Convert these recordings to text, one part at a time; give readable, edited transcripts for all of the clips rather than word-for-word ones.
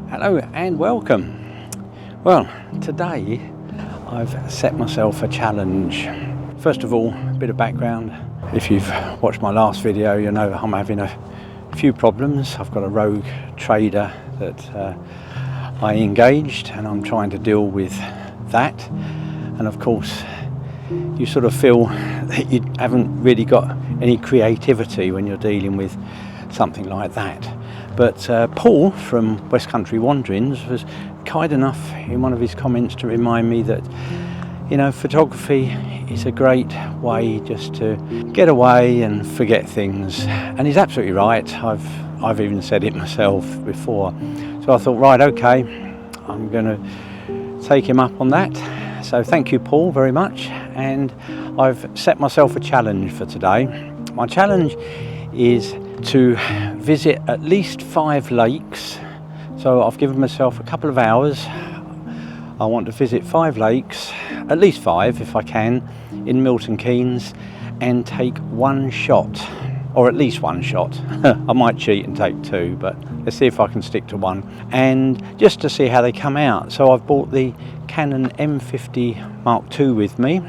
Hello and welcome. Well, today I've set myself a challenge. First of all, a bit of background. If you've watched my last video, you know I'm having a few problems. I've got a rogue trader that I engaged and I'm trying to deal with that. And of course, you sort of feel that you haven't really got any creativity when you're dealing with something like that. But Paul from West Country Wanderings was kind enough in one of his comments to remind me that, you know, photography is a great way just to get away and forget things. And he's absolutely right. I've even said it myself before. So I thought, right, okay, I'm going to take him up on that. So thank you, Paul, very much. And I've set myself a challenge for today. My challenge is to visit at least 5 lakes. So I've given myself a couple of hours. I want to visit 5 lakes, at least 5 if I can, in Milton Keynes, and take one shot, or at least one shot. I might cheat and take 2, but let's see if I can stick to 1, and just to see how they come out. So I've bought the Canon M50 Mark II with me,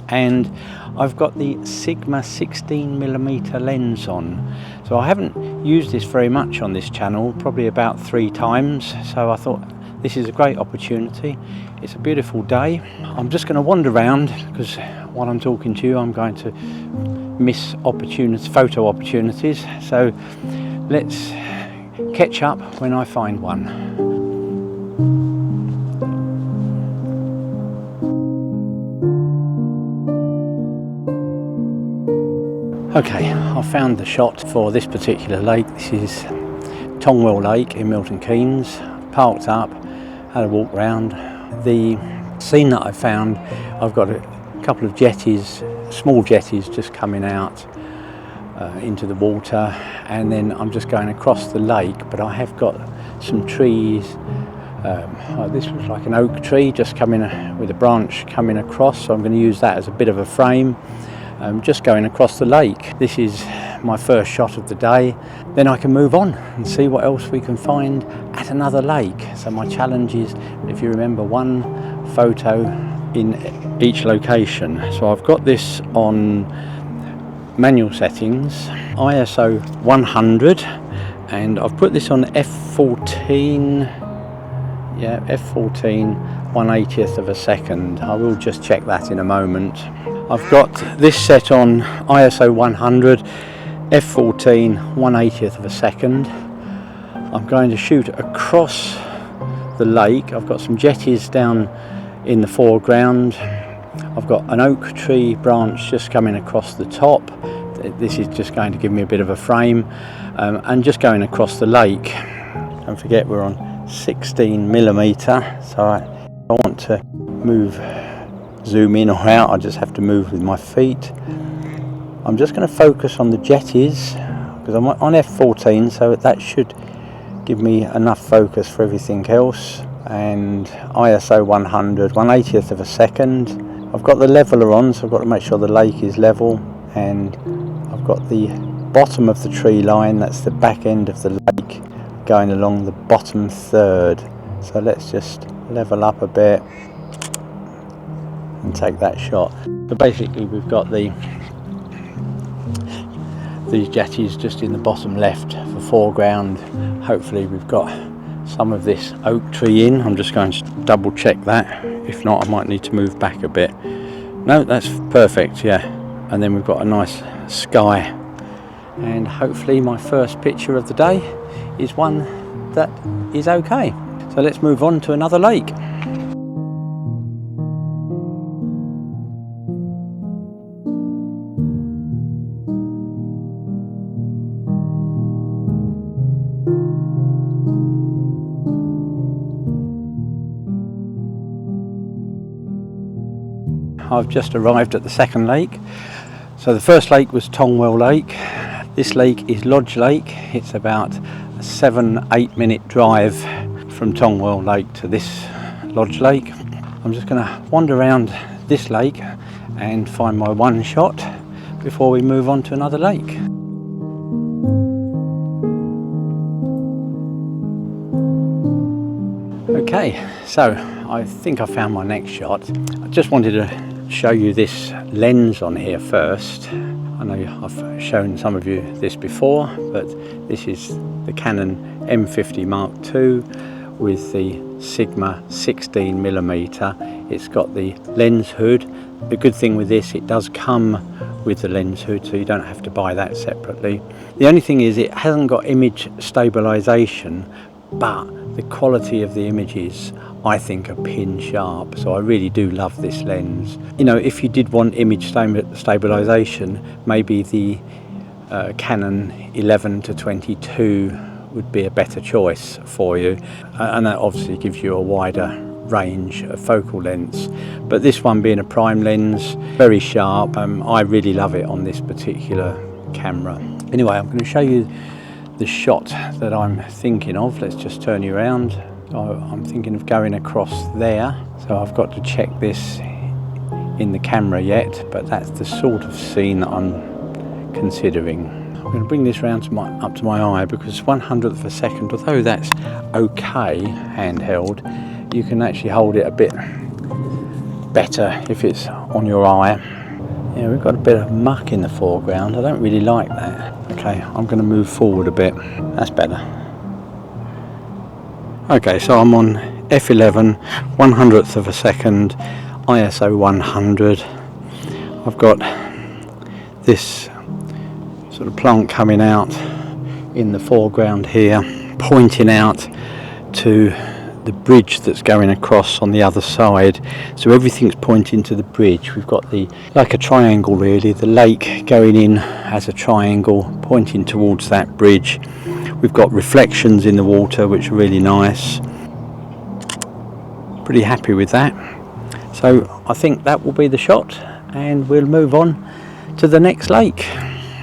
and I've got the Sigma 16mm lens on. So I haven't used this very much on this channel, probably about 3 times. So I thought this is a great opportunity. It's a beautiful day. I'm just going to wander around because while I'm talking to you, I'm going to miss photo opportunities. So let's catch up when I find one. Okay, I found the shot for this particular lake. This is Tongwell Lake in Milton Keynes. Parked up, had a walk round. The scene that I found, I've got a couple of jetties, small jetties just coming out into the water, and then I'm just going across the lake, but I have got some trees. This looks like an oak tree just coming with a branch coming across, so I'm going to use that as a bit of a frame. Just going across the lake. This is my first shot of the day. Then I can move on and see what else we can find at another lake. So my challenge is, if you remember, 1 photo in each location. So I've got this on manual settings, ISO 100, and I've put this on f14. Yeah, f14 1/80th of a second. I will just check that in a moment. I've got this set on ISO 100, f14 1/80th of a second. I'm going to shoot across the lake. I've got some jetties down in the foreground. I've got an oak tree branch just coming across the top. This is just going to give me a bit of a frame, and just going across the lake. Don't forget we're on 16mm, so I want to zoom in or out, I just have to move with my feet. I'm just going to focus on the jetties because I'm on f14, so that should give me enough focus for everything else. And ISO 100 1/80th of a second. I've got the leveler on, so I've got to make sure the lake is level, and I've got the bottom of the tree line, that's the back end of the lake, going along the bottom third. So let's just level up a bit and take that shot. So basically we've got these jetties just in the bottom left for foreground. Hopefully we've got some of this oak tree in. I'm just going to double check that. If not, I might need to move back a bit. No, that's perfect, yeah. And then we've got a nice sky. And hopefully my first picture of the day is one that is okay. So let's move on to another lake. I've just arrived at the second lake. So the first lake was Tongwell Lake. This lake is Lodge Lake. It's about a 7-8 minute drive from Tongwell Lake to this Lodge Lake. I'm just going to wander around this lake and find my one shot before we move on to another lake. Okay, so I think I found my next shot. I just wanted to show you this lens on here first. I know I've shown some of you this before, but this is the Canon M50 Mark II with the Sigma 16mm. It's got the lens hood. The good thing with this, it does come with the lens hood, so you don't have to buy that separately. The only thing is it hasn't got image stabilization, but the quality of the images I think are pin sharp, so I really do love this lens. You know, if you did want image stabilization, maybe the Canon 11 to 22 would be a better choice for you, and that obviously gives you a wider range of focal lengths. But this one being a prime lens, very sharp, I really love it on this particular camera. Anyway, I'm going to show you the shot that I'm thinking of. Let's just turn you around. I'm thinking of going across there, so I've got to check this in the camera yet, but that's the sort of scene that I'm considering. I'm going to bring this round to up to my eye, because 1/100th of a second, although that's okay handheld, you can actually hold it a bit better if it's on your eye. Yeah, we've got a bit of muck in the foreground. I don't really like that. Okay, I'm going to move forward a bit. That's better. Okay, so I'm on f11, 1/100th of a second, ISO 100. I've got this sort of plant coming out in the foreground here, pointing out to the bridge that's going across on the other side. So everything's pointing to the bridge. We've got like a triangle really, the lake going in as a triangle pointing towards that bridge. We've got reflections in the water, which are really nice. Pretty happy with that. So I think that will be the shot, and we'll move on to the next lake.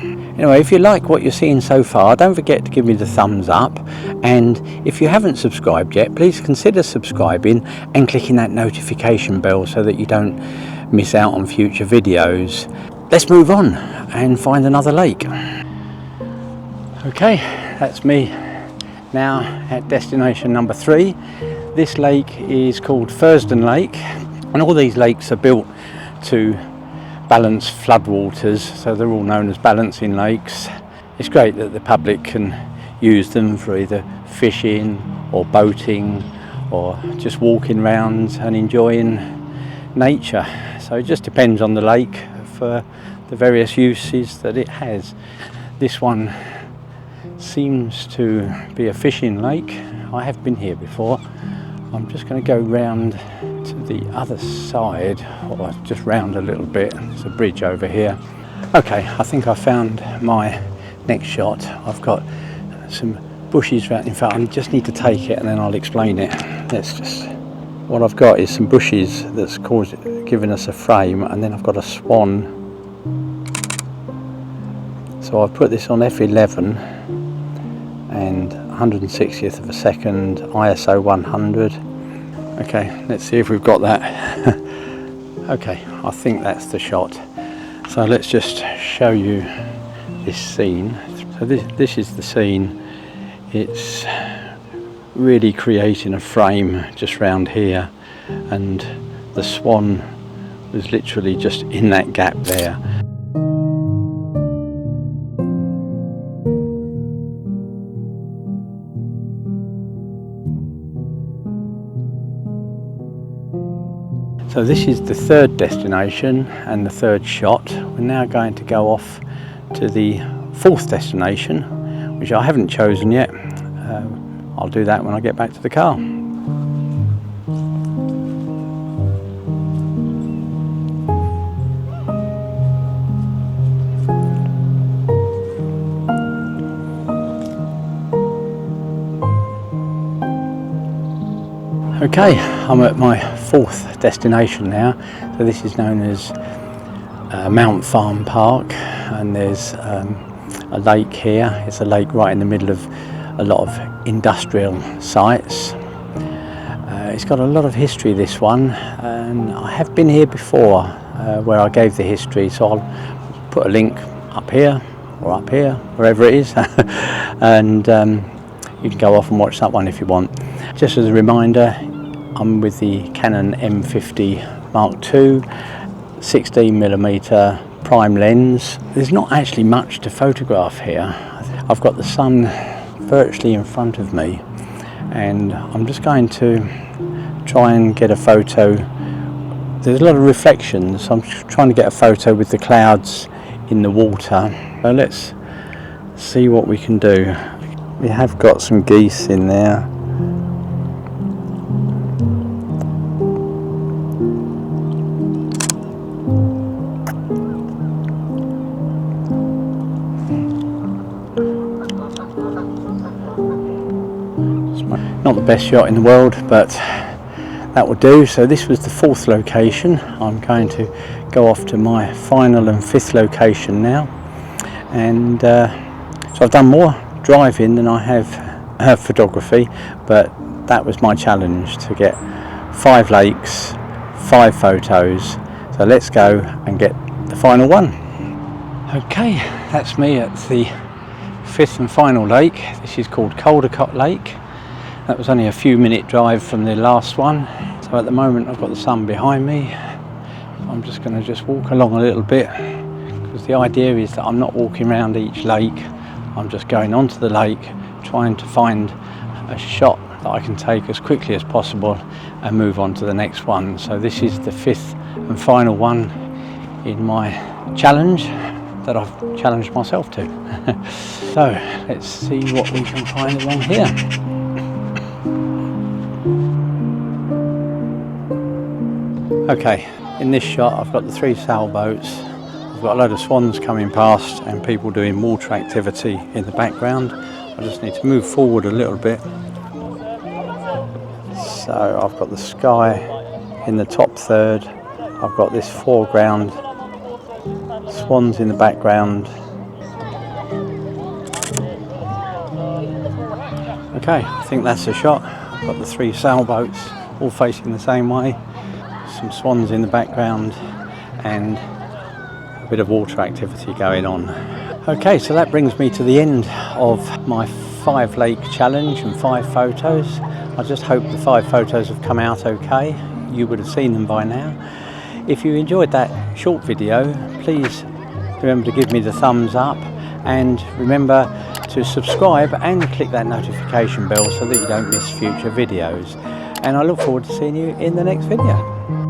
Anyway, if you like what you're seeing so far, don't forget to give me the thumbs up, and if you haven't subscribed yet, please consider subscribing and clicking that notification bell so that you don't miss out on future videos. Let's move on and find another lake. Okay, that's me now at destination number 3. This lake is called Fursden Lake, and all these lakes are built to balance floodwaters, so they're all known as balancing lakes. It's great that the public can use them for either fishing or boating or just walking around and enjoying nature. So it just depends on the lake for the various uses that it has. This one seems to be a fishing lake. I have been here before. I'm just going to go round to the other side, or just round a little bit. There's a bridge over here. Okay, I think I found my next shot. I've got some bushes around. In fact, I just need to take it and then I'll explain it. What I've got is some bushes that's giving us a frame, and then I've got a swan. So I've put this on f11 and 160th of a second, ISO 100. Okay, let's see if we've got that. Okay, I think that's the shot. So let's just show you this scene. So this is the scene. It's really creating a frame just round here, and the swan was literally just in that gap there. So this is the third destination and the third shot. We're now going to go off to the fourth destination, which I haven't chosen yet. I'll do that when I get back to the car. Okay, I'm at my fourth destination now. So this is known as Mount Farm Park, and there's a lake here. It's a lake right in the middle of a lot of industrial sites. It's got a lot of history, this one, and I have been here before where I gave the history, so I'll put a link up here or up here, wherever it is, and you can go off and watch that one if you want. Just as a reminder, I'm with the Canon M50 Mark II 16mm prime lens. There's not actually much to photograph here. I've got the sun virtually in front of me, and I'm just going to try and get a photo. There's a lot of reflections, so I'm trying to get a photo with the clouds in the water. So let's see what we can do. We have got some geese in there. Not the best shot in the world, but that will do. So this was the 4th location. I'm going to go off to my final and 5th location now, and so I've done more driving than I have photography, but that was my challenge, to get 5 lakes, 5 photos. So let's go and get the final one. Okay, that's me at the 5th and final lake. This is called Caldecott Lake. That was only a few minute drive from the last one. So at the moment I've got the sun behind me. I'm just going to just walk along a little bit, because the idea is that I'm not walking around each lake. I'm just going onto the lake, trying to find a shot that I can take as quickly as possible and move on to the next one. So this is the 5th and final one in my challenge that I've challenged myself to. So let's see what we can find along here. Okay, in this shot I've got the 3 sailboats. I've got a load of swans coming past and people doing water activity in the background. I just need to move forward a little bit. So I've got the sky in the top third. I've got this foreground, swans in the background. Okay, I think that's a shot. I've got the 3 sailboats all facing the same way. Some swans in the background and a bit of water activity going on. Okay, so that brings me to the end of my 5 lake challenge and 5 photos. I just hope the 5 photos have come out okay. You would have seen them by now. If you enjoyed that short video, please remember to give me the thumbs up, and remember to subscribe and click that notification bell so that you don't miss future videos. And I look forward to seeing you in the next video.